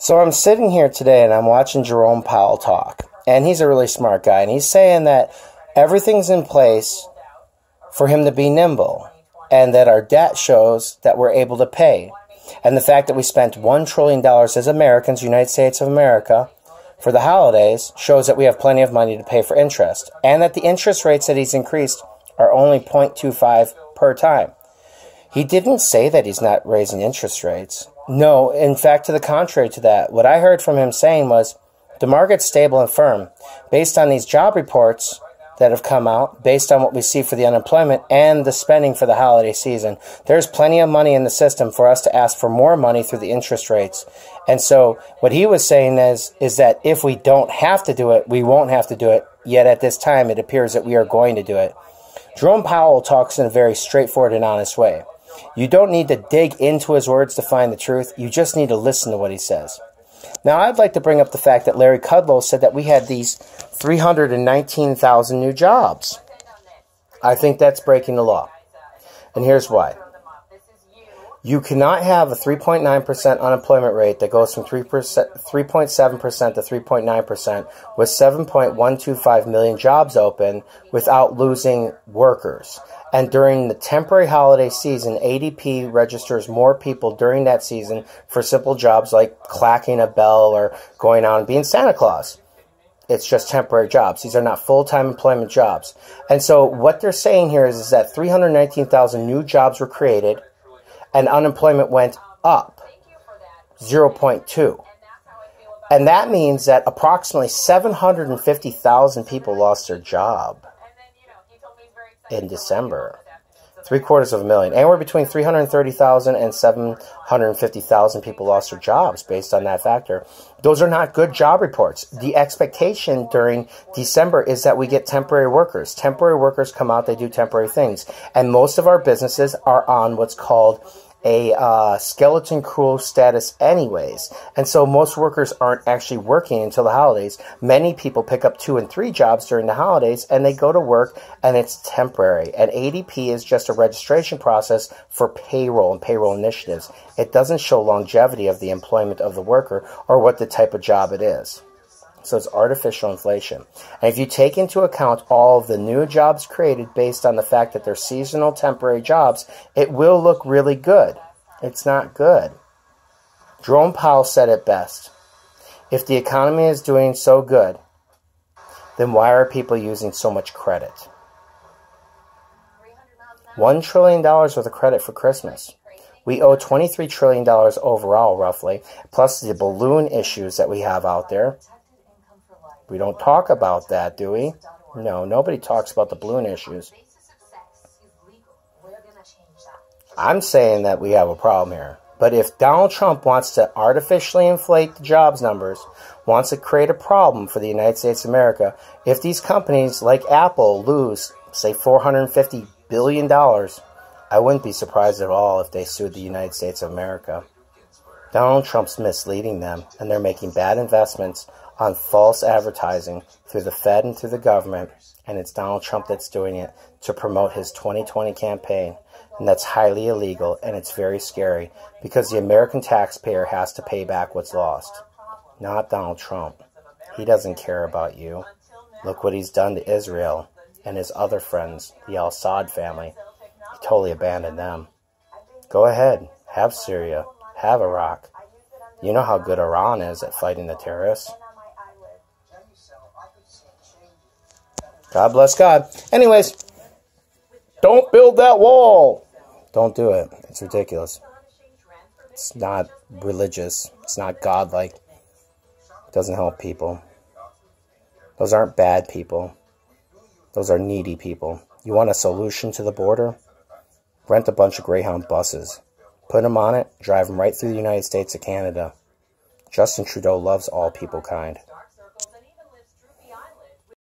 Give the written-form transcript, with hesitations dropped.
So I'm sitting here today and I'm watching Jerome Powell talk. And he's a really smart guy. And he's saying that everything's in place for him to be nimble. And that our debt shows that we're able to pay. And the fact that we spent $1 trillion as Americans, United States of America, for the holidays shows that we have plenty of money to pay for interest. And that the interest rates that he's increased are only 0.25 per time. He didn't say that he's not raising interest rates. No, in fact, to the contrary to that, what I heard from him saying was, the market's stable and firm. Based on these job reports that have come out, based on what we see for the unemployment and the spending for the holiday season, there's plenty of money in the system for us to ask for more money through the interest rates. And so what he was saying is that if we don't have to do it, we won't have to do it. Yet at this time, it appears that we are going to do it. Jerome Powell talks in a very straightforward and honest way. You don't need to dig into his words to find the truth. You just need to listen to what he says. Now, I'd like to bring up the fact that Larry Kudlow said that we had these 319,000 new jobs. I think that's breaking the law. And here's why. You cannot have a 3.9% unemployment rate that goes from 3.7% to 3.9% with 7.125 million jobs open without losing workers. And during the temporary holiday season, ADP registers more people during that season for simple jobs like clacking a bell or going out and being Santa Claus. It's just temporary jobs. These are not full-time employment jobs. And so what they're saying here is that 319,000 new jobs were created and unemployment went up 0.2. And that means that approximately 750,000 people lost their job in December. 750,000. Anywhere between 330,000 and 750,000 people lost their jobs based on that factor. Those are not good job reports. The expectation during December is that we get temporary workers. Temporary workers come out, they do temporary things. And most of our businesses are on what's called a skeleton crew status anyways. And so most workers aren't actually working until the holidays. Many people pick up 2 and 3 jobs during the holidays and they go to work and it's temporary. And ADP is just a registration process for payroll and payroll initiatives. It doesn't show longevity of the employment of the worker or what the type of job it is. So it's artificial inflation. And if you take into account all of the new jobs created based on the fact that they're seasonal temporary jobs, it will look really good. It's not good. Jerome Powell said it best. If the economy is doing so good, then why are people using so much credit? $1 trillion worth of credit for Christmas. We owe $23 trillion overall, roughly, plus the balloon issues that we have out there. We don't talk about that, do we? No, nobody talks about the balloon issues. I'm saying that we have a problem here. But if Donald Trump wants to artificially inflate the jobs numbers, wants to create a problem for the United States of America, if these companies like Apple lose, say, $450 billion, I wouldn't be surprised at all if they sued the United States of America. Donald Trump's misleading them, and they're making bad investments on false advertising through the Fed and through the government, and it's Donald Trump that's doing it to promote his 2020 campaign, and that's highly illegal, and it's very scary, because the American taxpayer has to pay back what's lost, not Donald Trump. He doesn't care about you. Look what he's done to Israel and his other friends, the al-Assad family. He totally abandoned them. Go ahead, have Syria, have Iraq. You know how good Iran is at fighting the terrorists. God bless God. Anyways, don't build that wall. Don't do it. It's ridiculous. It's not religious. It's not godlike. It doesn't help people. Those aren't bad people. Those are needy people. You want a solution to the border? Rent a bunch of Greyhound buses. Put them on it. Drive them right through the United States of Canada. Justin Trudeau loves all people kind.